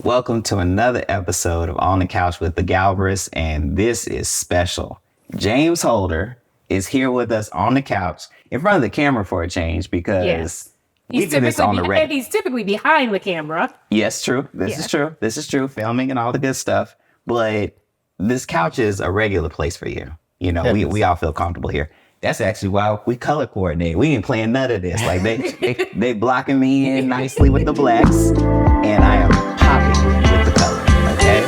Welcome to another episode of On the Couch with the Galbreaths, and this is special. James Holder is here with us on the couch in front of the camera for a change because we do this on the regular. And he's typically behind the camera. Yes, true. This is true. This is true. Filming and all the good stuff. But this couch is a regular place for you. You know, we all feel comfortable here. That's actually why we color coordinate. We ain't playing none of this. Like they blocking me in nicely with the blacks, and I am popping with the color. Okay.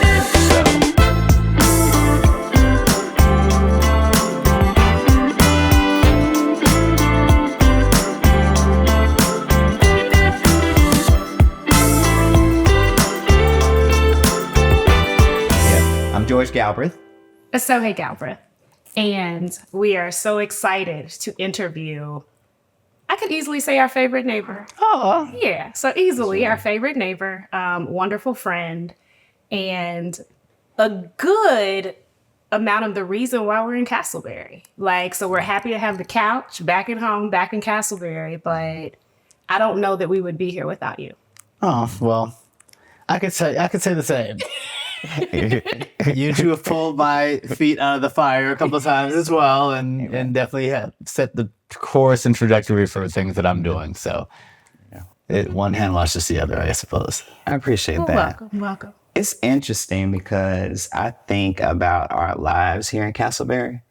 I'm George Galbraith. Sohé Galbreaths. And we are so excited to interview, I could easily say our favorite neighbor. Oh. Yeah, so easily our favorite neighbor, wonderful friend, and a good amount of the reason why we're in Castleberry. So we're happy to have the couch back at home, back in Castleberry, but I don't know that we would be here without you. Oh, well, I could say the same. You two have pulled my feet out of the fire a couple of times as well, and definitely have set the course and trajectory for things that I'm doing. So one hand washes the other, I suppose. I appreciate that. Welcome. It's interesting because I think about our lives here in Castleberry,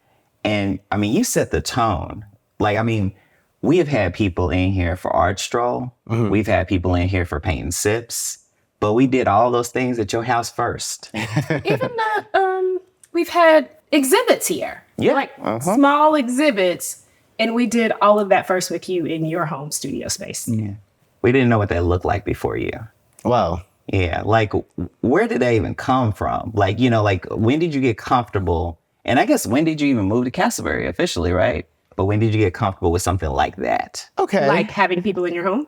and I mean, you set the tone. We have had people in here for Art Stroll. Mm-hmm. We've had people in here for Paint and Sips. But we did all those things at your house first. Even we've had exhibits here. Yeah. Small exhibits. And we did all of that first with you in your home studio space. Yeah. We didn't know what that looked like before you. Wow. Yeah. Where did that even come from? When did you get comfortable? And I guess when did you even move to Castleberry officially, right? But when did you get comfortable with something like that? Okay. Like having people in your home?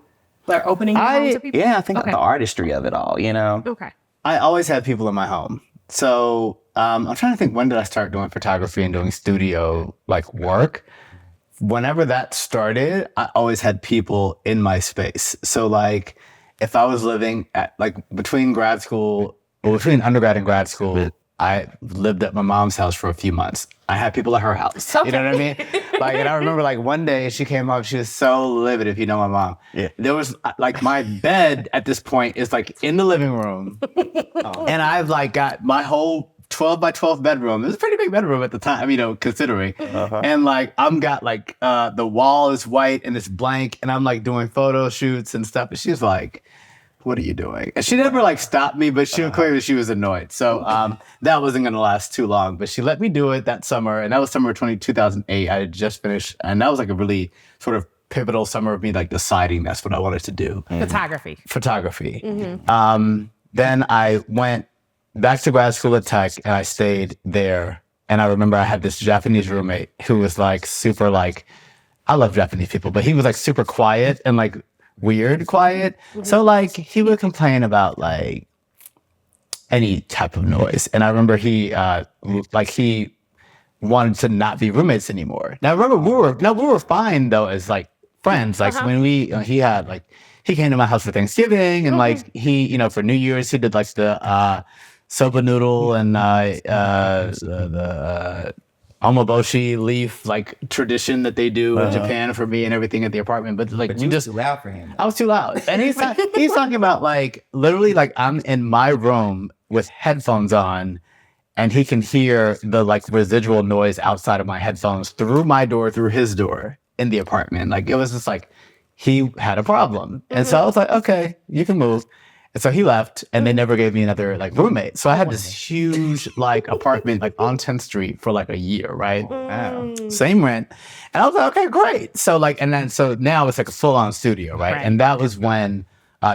Or opening your home to people? Yeah, I think the artistry of it all, you know? Okay. I always had people in my home. So I'm trying to think, when did I start doing photography and doing studio work? Whenever that started, I always had people in my space. So if I was living at between undergrad and grad school, I lived at my mom's house for a few months. I had people at her house. Okay. You know what I mean? And I remember one day she came up, she was so livid, if you know my mom. Yeah. There was my bed at this point is in the living room. And I've got my whole 12 by 12 bedroom. It was a pretty big bedroom at the time, considering. Uh-huh. And I'm got the wall is white and it's blank and I'm doing photo shoots and stuff. And she's like, what are you doing? And she never stopped me, but she clearly she was annoyed. So that wasn't going to last too long. But she let me do it that summer, and that was summer 2008. I had just finished, and that was a really sort of pivotal summer of me deciding that's what I wanted to do. Photography. Mm-hmm. Then I went back to grad school at Tech, and I stayed there. And I remember I had this Japanese roommate who was super I love Japanese people, but he was super quiet and weird quiet. Mm-hmm. So he would complain about any type of noise. And I remember he wanted to not be roommates anymore. Now I remember we were fine though as friends. When he came to my house for Thanksgiving and he, for New Year's he did the soba noodle and the omoboshi leaf tradition that they do in Japan for me and everything at the apartment, but you just too loud for him. I was too loud, and he's talking about literally I'm in my room with headphones on, and he can hear the residual noise outside of my headphones through my door, through his door in the apartment. It was just he had a problem, and so I was like, okay, you can move. And so he left, and they never gave me another roommate. So I had this huge apartment on 10th Street for a year, right? Wow. Same rent. And I was like, okay, great. So so now it's a full-on studio, right? And that was when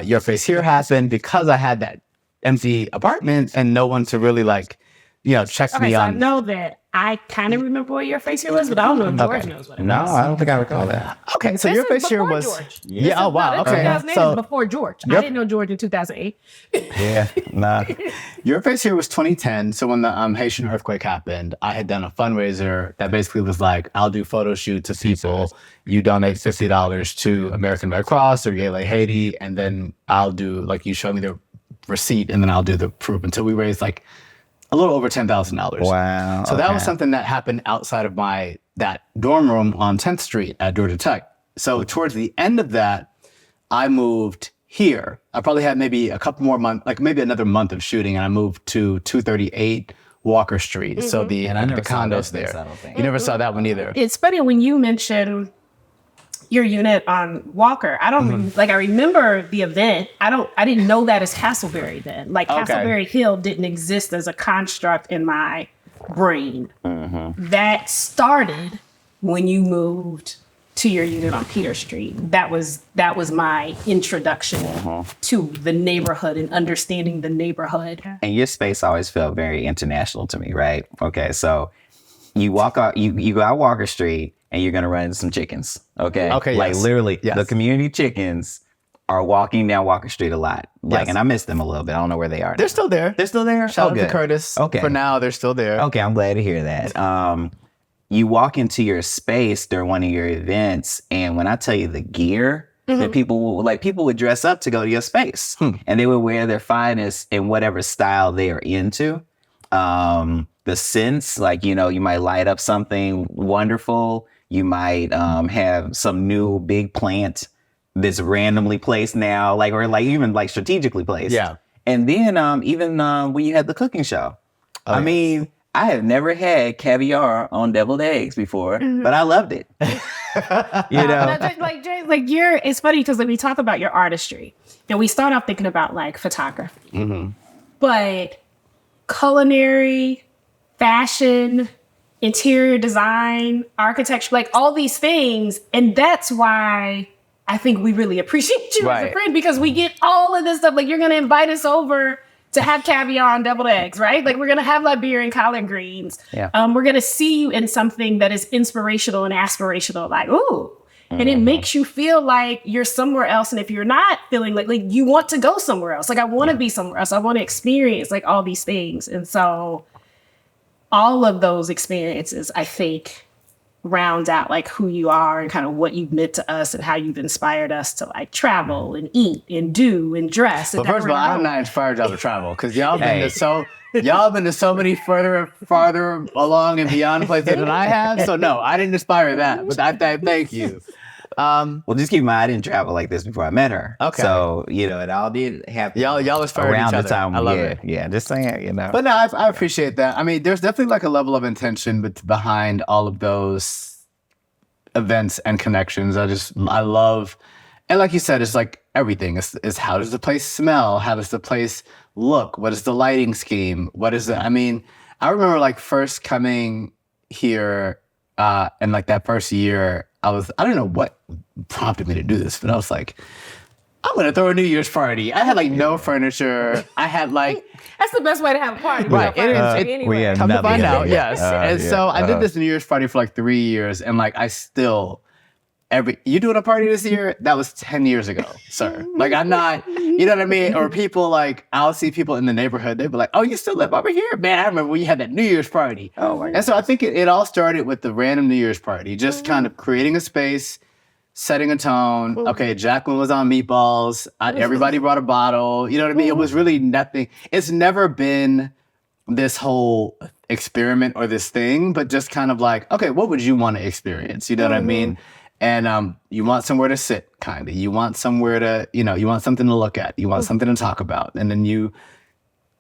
Your Face Here happened, because I had that empty apartment and no one to really check me on. I know that I kind of remember what Your Face Here was, but I don't know if George knows what it was. No, I don't think I recall that. Okay, so Your Face Here was... George. Yeah, oh, wow, okay. 2008 is before George. I didn't know George in 2008. Yeah, nah. Your Face Here was 2010, so when the Haitian earthquake happened, I had done a fundraiser that basically was I'll do photo shoots of people. You donate $50 to American Red Cross or Yale Haiti, and then I'll do, you show me the receipt and then I'll do the proof until we raised like a little over $10,000. Wow. So that was something that happened outside of that dorm room on 10th Street at Georgia Tech. So towards the end of that, I moved here. I probably had maybe a couple more months, like maybe another month of shooting, and I moved to 238 Walker Street. So the condos there. You never saw that one either. It's funny when you mention your unit on Walker. I don't I remember the event. I didn't know that as Castleberry then. Like Castleberry Hill didn't exist as a construct in my brain. That started when you moved to your unit on Peter Street. That was my introduction to the neighborhood and understanding the neighborhood. And your space always felt very international to me, right? Okay, so you walk out, you go out Walker Street, and you're gonna run into some chickens. Okay. Like literally, the community chickens are walking down Walker Street a lot. Like, and I miss them a little bit. I don't know where they are. They're still there. They're still there. Shout out to Curtis. Okay. For now, they're still there. Okay, I'm glad to hear that. You walk into your space during one of your events, and when I tell you the gear that people would dress up to go to your space, and they would wear their finest in whatever style they are into. The scents, like, you might light up something wonderful. You might have some new big plant that's randomly placed now, or even strategically placed. Yeah. And then even when you had the cooking show, I mean, I have never had caviar on deviled eggs before, but I loved it. It's funny because we talk about your artistry, and we start off thinking about photography, but culinary, fashion, interior design, architecture, all these things, and that's why I think we really appreciate you as a friend, because we get all of this stuff. You're gonna invite us over to have caviar on deviled eggs, right? We're going to have Liberian collard greens. Yeah. We're going to see you in something that is inspirational and aspirational, ooh. And it makes you feel like you're somewhere else. And if you're not feeling like you want to go somewhere else, I want to be somewhere else. I want to experience all these things. And so all of those experiences, I think, round out who you are and kind of what you've meant to us and how you've inspired us to travel and eat and do and dress. Well, first of all, I'm not inspired y'all to travel because y'all been to so many farther along and beyond places than I have. So no, I didn't inspire that. But I thank you. Well, just keep in mind, I didn't travel like this before I met her. Okay. So, it all did happen. Y'all inspired around each other. The time. I love it. Yeah, just saying, But no, I appreciate that. I mean, there's definitely a level of intention behind all of those events and connections. I love, and like you said, it's everything. It's how does the place smell? How does the place look? What is the lighting scheme? What is I mean, I remember first coming here and that first year, I don't know what prompted me to do this, but I was like, I'm going to throw a New Year's party. I had no furniture. I had That's the best way to have a party. Right. Anyway. Come to find out, yes. So I did this New Year's party for 3 years, and I still, you doing a party this year? That was 10 years ago, sir. I'm not, you know what I mean? Or people I'll see people in the neighborhood, they'd be like, oh, you still live over here? Man, I remember when you had that New Year's party. Oh my God. And so I think it all started with the random New Year's party, just kind of creating a space, setting a tone. Okay, Jacqueline was on meatballs. Everybody brought a bottle. You know what I mean? It was really nothing. It's never been this whole experiment or this thing, but just kind of okay, what would you want to experience? You know what I mean? And you want somewhere to sit, kind of. You want somewhere to, you want something to look at. You want something to talk about. And then you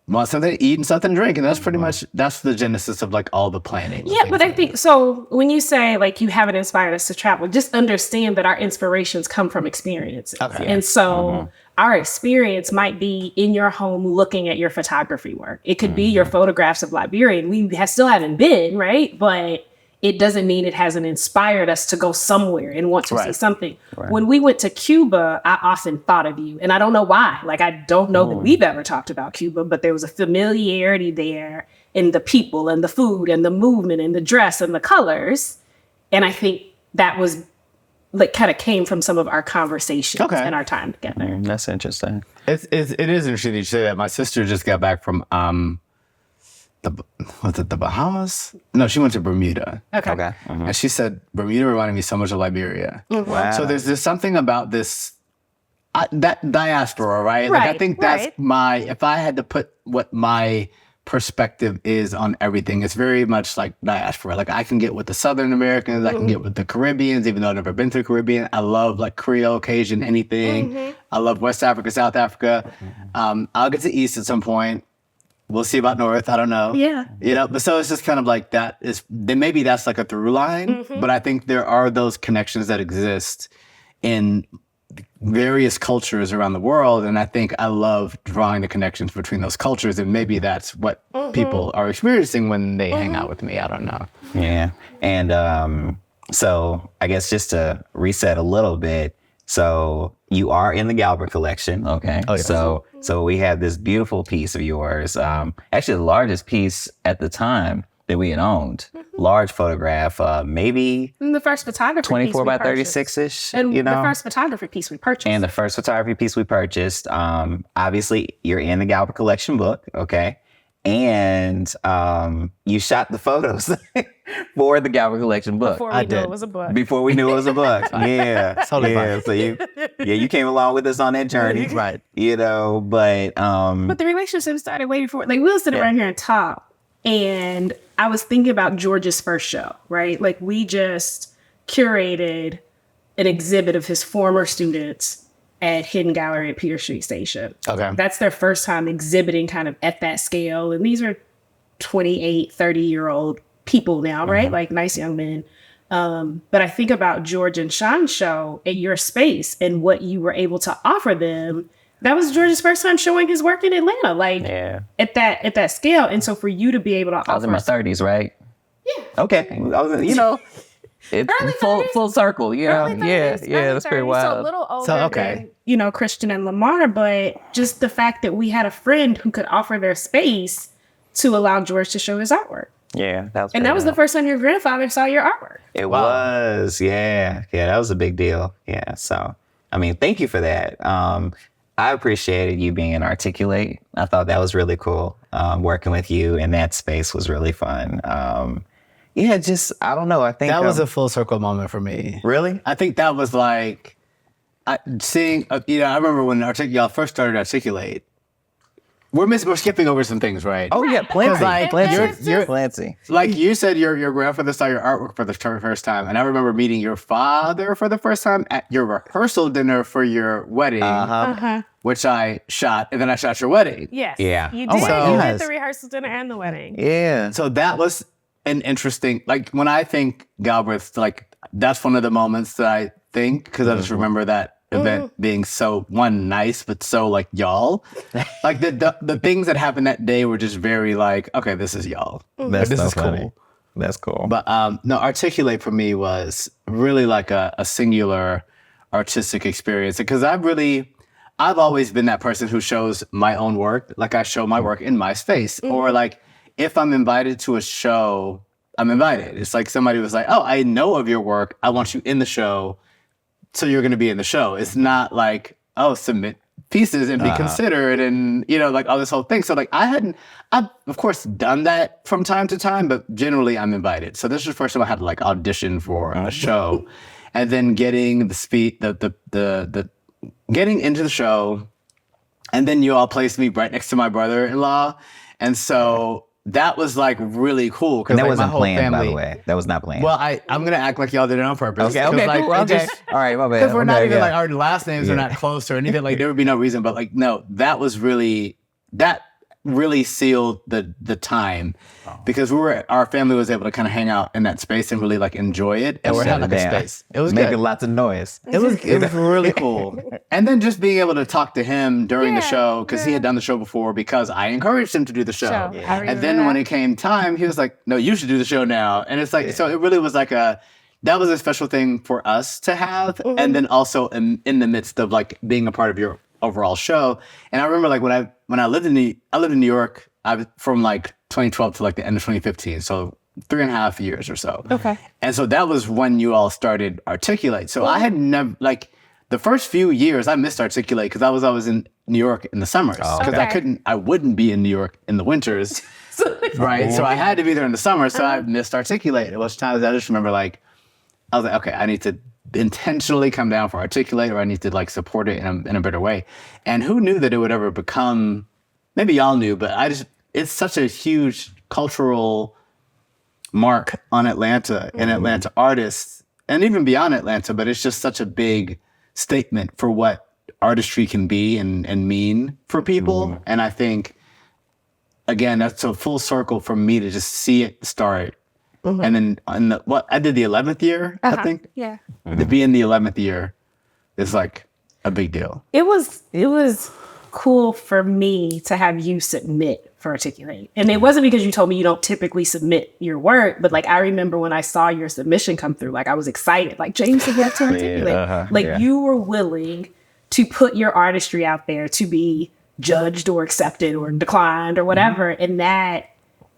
want something to eat and something to drink. And that's pretty much, that's the genesis of all the planning. Yeah, but I think, so when you say you haven't inspired us to travel, just understand that our inspirations come from experiences. Okay. And so our experience might be in your home looking at your photography work. It could be your photographs of Liberia. We still haven't been, right? But it doesn't mean it hasn't inspired us to go somewhere and want to see something. Right. When we went to Cuba, I often thought of you, and I don't know why. I don't know that we've ever talked about Cuba, but there was a familiarity there in the people and the food and the movement and the dress and the colors. And I think that was kind of came from some of our conversations and our time together. That's interesting. It is interesting that you say that. My sister just got back from the Bahamas? No, she went to Bermuda. Okay. And she said Bermuda reminded me so much of Liberia. Wow. So there's something about this that diaspora, right? Like I think that's if I had to put what my perspective is on everything, it's very much like diaspora. Like I can get with the Southern Americans, I can get with the Caribbeans, even though I've never been to the Caribbean. I love like Creole, Cajun, anything. I love West Africa, South Africa. I'll get to East at some point. We'll see about North. I don't know. Yeah. You know, but so it's just kind of like that is, then maybe that's like a through line, but I think there are those connections that exist in various cultures around the world. And I think I love drawing the connections between those cultures. And maybe that's what people are experiencing when they hang out with me. I don't know. Yeah. And so I guess just to reset a little bit, so you are in the Galbreaths collection, okay? Oh, yeah. So we have this beautiful piece of yours, actually the largest piece at the time that we had owned. Large photograph, maybe the first photography 24 by 36-ish, and you know? the first photography piece we purchased. And the first photography piece we purchased. Obviously, you're in the Galbreaths collection book, okay? And you shot the photos for the Galbreaths collection book. Before we knew it was a book. Before we knew it was a book. Yeah. Totally fine. So you came along with us on that journey. Right. You know, but the relationship started way before. Like we'll sit around here and talk. And I was thinking about George's first show, right? Like we just curated an exhibit of his former students at Hidden Gallery at Peter Street Station. Okay. That's their first time exhibiting kind of at that scale. And these are 28, 30-year-old people now, right? Like nice young men. But I think about George and Sean's show at your space and what you were able to offer them. That was George's first time showing his work in Atlanta, like at that scale. And so for you to be able to offer... I was in my 30s, right? Yeah. Okay. I was, you know... It's full circle, you know? Yeah, that's pretty wild. So a little older than, you know, Christian and Lamar, but just the fact that we had a friend who could offer their space to allow George to show his artwork. Yeah, that was the first time your grandfather saw your artwork. It was, yeah. Yeah, that was a big deal. Yeah, so, I mean, thank you for that. I appreciated you being articulate. I thought that was really cool. Working with you in that space was really fun. Yeah, just, I don't know. I think that was a full circle moment for me. Really? I think that was like seeing, you know, I remember when y'all first started Articulate. We're skipping over some things, right? Oh, yeah, plenty. Plenty. Like you said, your grandfather saw your artwork for the first time. And I remember meeting your father for the first time at your rehearsal dinner for your wedding. Which I shot, and then I shot your wedding. Yes. Yeah. You did. You did the rehearsal dinner and the wedding. Yeah. So that was an interesting, like when I think Galbreaths, like that's one of the moments that I think, because I just remember that event being so nice, but so like y'all. Like the things that happened that day were just very like, okay, this is y'all. This is funny. Cool. That's cool. But no, Articulate for me was really like a singular artistic experience, because I've always been that person who shows my own work. Like I show my work in my space, or like if I'm invited to a show, I'm invited. It's like somebody was like, oh, I know of your work. I want you in the show. So you're going to be in the show. It's not like, oh, submit pieces and be considered and, you know, like all this whole thing. So like I've of course done that from time to time, but generally I'm invited. So this was the first time I had to like audition for a show, and then getting the getting into the show. And then you all placed me right next to my brother-in-law. And so that was like really cool. And that like, wasn't my whole planned, family, by the way. That was not planned. Well, I'm going to act like y'all did it on purpose. Okay, like, cool. Okay. All right, my bad. Because we're not even like our last names are not close or anything. Like there would be no reason. But like, no, that really sealed the time, because our family was able to kind of hang out in that space and really like enjoy it. And we're having like a space. It was making good. lots of noise. It was really cool. And then just being able to talk to him during the show, because he had done the show before, because I encouraged him to do the show. And then when it came time, he was like, no, you should do the show now. And it's like, so it really was like that was a special thing for us to have. And then also in the midst of like being a part of your overall show. And I remember like when I lived in New York, I was from like 2012 to like the end of 2015. So 3.5 years or so. Okay. And so that was when you all started Articulate. So I had never, like the first few years I missed Articulate because I was in New York in the summers, because I wouldn't be in New York in the winters. Right. So I had to be there in the summer. So I missed Articulate. At which times I just remember like, I was like, okay, I need to intentionally come down for Articulate, or I need to like support it in a better way. And who knew that it would ever become, maybe y'all knew, but it's such a huge cultural mark on Atlanta and Atlanta artists, and even beyond Atlanta, but it's just such a big statement for what artistry can be and mean for people. And I think, again, that's a full circle for me to just see it start. And then I did the 11th year, I think. Yeah. To be in the 11th year is like a big deal. It was cool for me to have you submit for Articulate. And it wasn't because you told me you don't typically submit your work, but like I remember when I saw your submission come through, like I was excited, like James said yes to Articulate. You were willing to put your artistry out there to be judged or accepted or declined or whatever. And that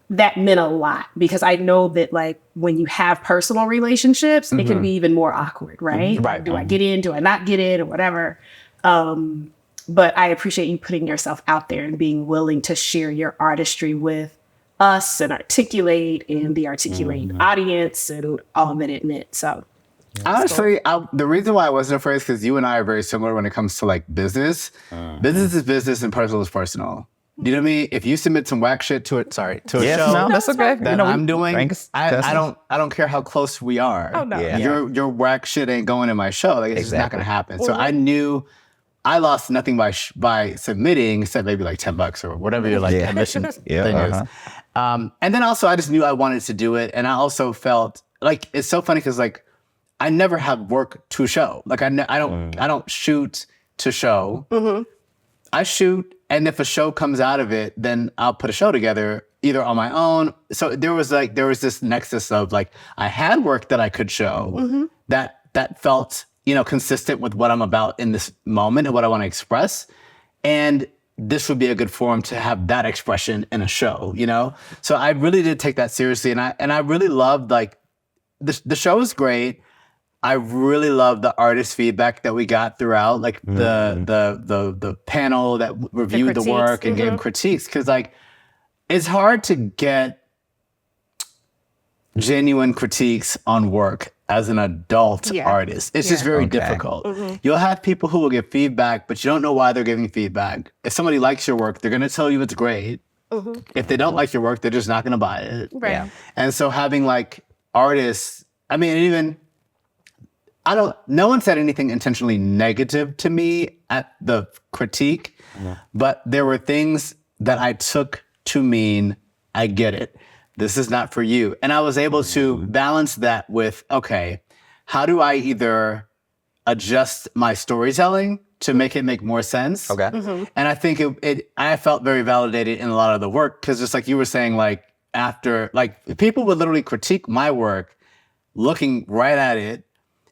meant a lot, because I know that like when you have personal relationships, it can be even more awkward, right? Right. Do I get in? Do I not get in or whatever? But I appreciate you putting yourself out there and being willing to share your artistry with us and Articulate and the Articulate audience and all that it meant. So honestly, the reason why I wasn't afraid is because you and I are very similar when it comes to like business. Business is business and personal is personal. You know what I mean? If you submit some whack shit to a show, No, that's okay. that I'm doing, I don't care how close we are. Oh, no. Yeah. Your whack shit ain't going in my show. Like, it's just not gonna happen. So I knew I lost nothing by submitting, except maybe like $10 or whatever your like admission thing is. And then also I just knew I wanted to do it, and I also felt like it's so funny because like I never have work to show. Like I don't shoot to show. I shoot, and if a show comes out of it, then I'll put a show together either on my own. So there was this nexus of like I had work that I could show that felt, consistent with what I'm about in this moment and what I want to express. And this would be a good forum to have that expression in a show, So I really did take that seriously, and I really loved like the show was great. I really love the artist feedback that we got throughout, like the panel that reviewed the work and gave critiques, because like it's hard to get genuine critiques on work as an adult artist. It's just very difficult. You'll have people who will give feedback, but you don't know why they're giving feedback. If somebody likes your work, they're going to tell you it's great. If they don't like your work, they're just not going to buy it. Right. Yeah. And so having like artists, I mean, even no one said anything intentionally negative to me at the critique, but there were things that I took to mean, I get it. This is not for you. And I was able to balance that with, okay, how do I either adjust my storytelling to make it make more sense? Okay. And I think I felt very validated in a lot of the work, because just like you were saying, like after, like people would literally critique my work looking right at it.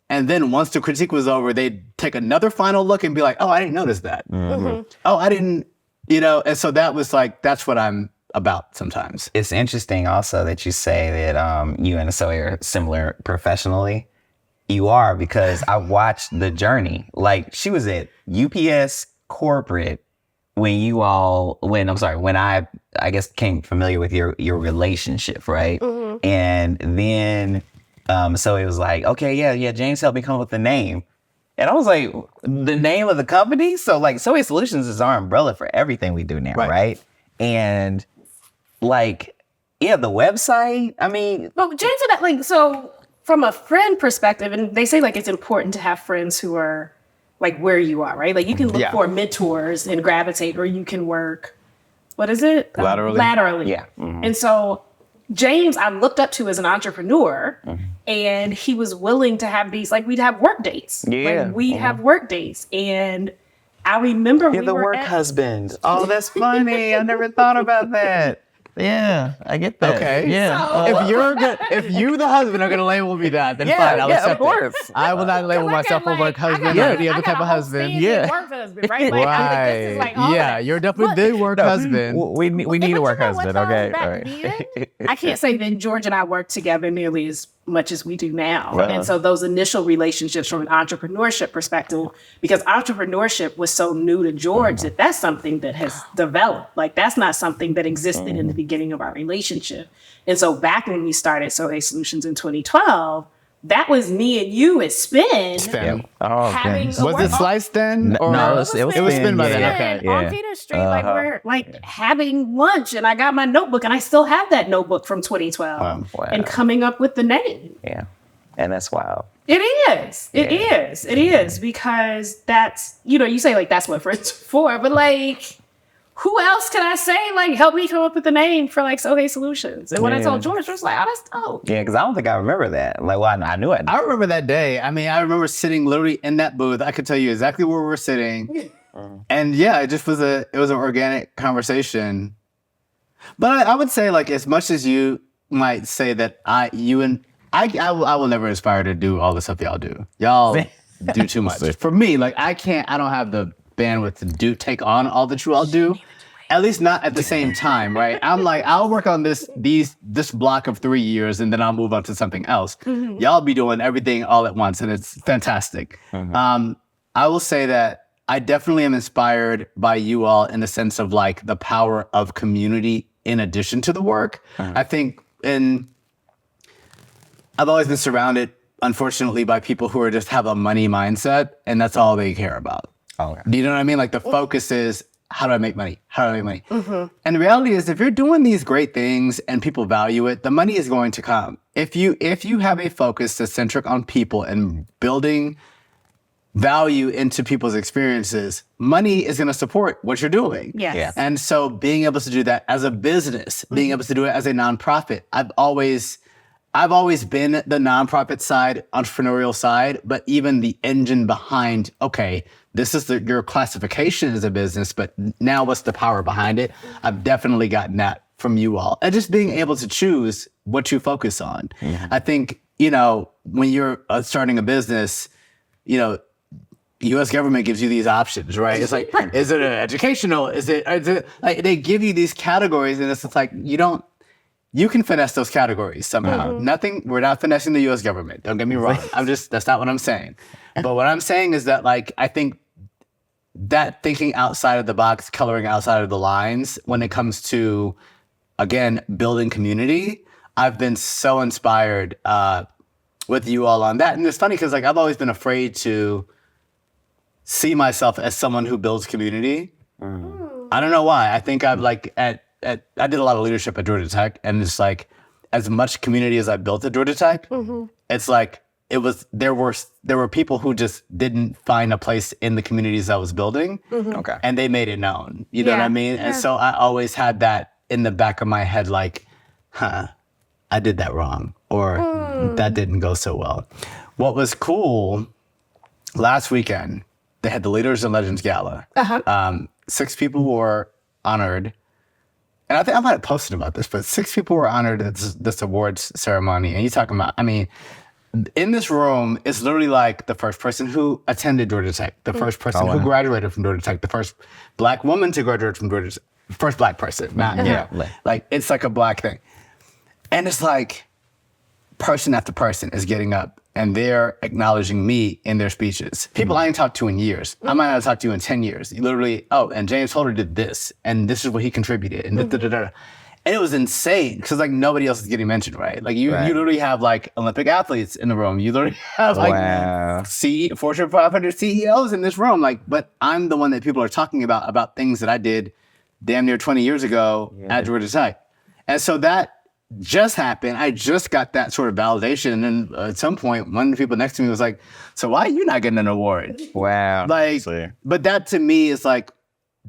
And then once the critique was over, they'd take another final look and be like, oh, I didn't notice that. Oh, I didn't, and so that was like, that's what I'm about sometimes. It's interesting also that you say that you and Sohé are similar professionally. You are, because I watched the journey. Like she was at UPS corporate when I guess became familiar with your relationship, right? And then so it was like, okay, yeah, James helped me come up with the name. And I was like, the name of the company? So like Sohé Solutions is our umbrella for everything we do now, right? And like, yeah, the website, I mean. But James said that, like, so from a friend perspective, and they say like it's important to have friends who are like where you are, right? Like you can look for mentors and gravitate, or you can work, what is it? Laterally. Yeah. And so James, I looked up to as an entrepreneur, and he was willing to have these, like we'd have work dates. Yeah. Like, we'd have work days. And I remember You're the work husband. Oh, that's funny. I never thought about that. Yeah, I get that. Okay. Yeah. If you, the husband, are going to label me that, then fine, I'll accept of course. it. I will not label myself a work husband or any other type of husband. Yeah. Work husband, right? Like, this is like, you're definitely the work husband. We need a work husband, okay? All right. I can't say that George and I worked together nearly as much as we do now. And so those initial relationships from an entrepreneurship perspective, because entrepreneurship was so new to George, that's something that has developed. Like that's not something that existed in the beginning of our relationship. And so back when we started Sohé Solutions in 2012, that was me and you at Spin. Spin. Oh, okay. Having a Was it Sliced then? Or no, it was It was Spin by then. yeah. Okay. On Yeah. Peter Street, like we're like having lunch, and I got my notebook, and I still have that notebook from 2012, Wow. and coming up with the name. Yeah. And that's wild. It is. It is because that's, you say like that's what friends are for, but like, who else can I say like help me come up with the name for like Sohé Solutions? And when I told George, I was like, oh, that's dope. Yeah, because I don't think I remember that. Like, well, I knew it. I remember that day. I mean, I remember sitting literally in that booth. I could tell you exactly where we were sitting. And yeah, it just was an organic conversation. But I would say, like, as much as you might say that I will never aspire to do all the stuff y'all do. Y'all do too much. For me, like, I don't have the bandwidth to take on all that you all do. At least not at the same time, right? I'm like, I'll work on this block of 3 years and then I'll move on to something else. Y'all be doing everything all at once and it's fantastic. I will say that I definitely am inspired by you all in the sense of like the power of community in addition to the work. I think I've always been surrounded, unfortunately, by people who just have a money mindset and that's all they care about. Okay. Do you know what I mean? Like the focus is, how do I make money? How do I make money? And the reality is, if you're doing these great things and people value it, the money is going to come. If you have a focus that's centric on people and building value into people's experiences, money is going to support what you're doing. Yes. Yeah. And so being able to do that as a business, being able to do it as a nonprofit, I've always been the nonprofit side, entrepreneurial side, but even the engine behind, okay, this is your classification as a business, but now what's the power behind it? I've definitely gotten that from you all. And just being able to choose what you focus on. I think, when you're starting a business, U.S. government gives you these options, right? It's like, is it an educational? Is it like they give you these categories and it's just like, you can finesse those categories somehow. We're not finessing the U.S. government. Don't get me wrong. That's not what I'm saying. But what I'm saying is that, like, I think that thinking outside of the box, coloring outside of the lines, when it comes to, again, building community, I've been so inspired with you all on that. And it's funny because, like, I've always been afraid to see myself as someone who builds community. I don't know why. I think I've, like, I did a lot of leadership at Georgia Tech, and it's like, as much community as I built at Georgia Tech, it's like, there were people who just didn't find a place in the communities I was building. Okay. And they made it known. You know what I mean? And so I always had that in the back of my head, like, I did that wrong, or that didn't go so well. What was cool, last weekend, they had the Leaders and Legends Gala. 6 people were honored. And I think I might have posted about this, but 6 people were honored at this awards ceremony. And you're talking about, I mean, in this room is literally like the first person who attended Georgia Tech, the first person who graduated from Georgia Tech, the first Black woman to graduate from Georgia Tech, first Black person, not, like it's like a Black thing. And it's like person after person is getting up and they're acknowledging me in their speeches. People I ain't talked to in years. I might not have talked to you in 10 years. You literally, and James Holder did this, and this is what he contributed, and da-da-da-da. And it was insane, because like nobody else is getting mentioned, right? Like you literally have like Olympic athletes in the room. You literally have like Fortune 500 CEOs in this room. Like, but I'm the one that people are talking about things that I did damn near 20 years ago at Georgia Tech. And so that just happened. I just got that sort of validation. And then at some point, one of the people next to me was like, so why are you not getting an award? Wow. Like, but that to me is like,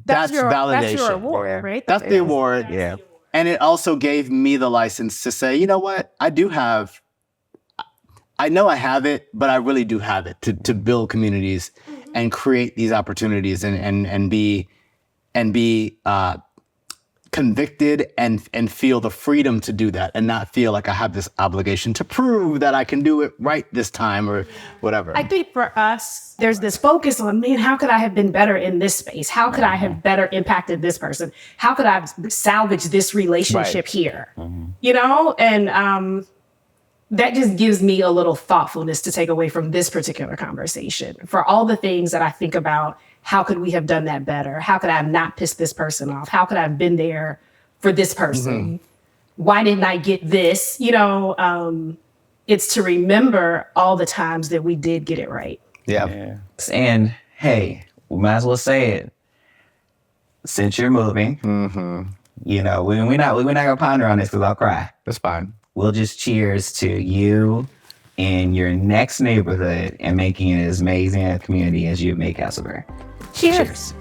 that's validation. That's your award, right? That's the award. Yeah. And it also gave me the license to say, you know what? I know I have it, but I really do have it to build communities and create these opportunities and be convicted and feel the freedom to do that and not feel like I have this obligation to prove that I can do it right this time or whatever. I think for us, there's this focus on, man, how could I have been better in this space? How could I have better impacted this person? How could I have salvaged this relationship here? You know? And that just gives me a little thoughtfulness to take away from this particular conversation. For all the things that I think about, how could we have done that better? How could I have not pissed this person off? How could I have been there for this person? Why didn't I get this? You know, it's to remember all the times that we did get it right. Yeah. And hey, we might as well say it. Since you're moving, you know, we're not gonna ponder on this because I'll cry. That's fine. We'll just cheers to you and your next neighborhood and making it as amazing a community as you make Castleberry. Cheers.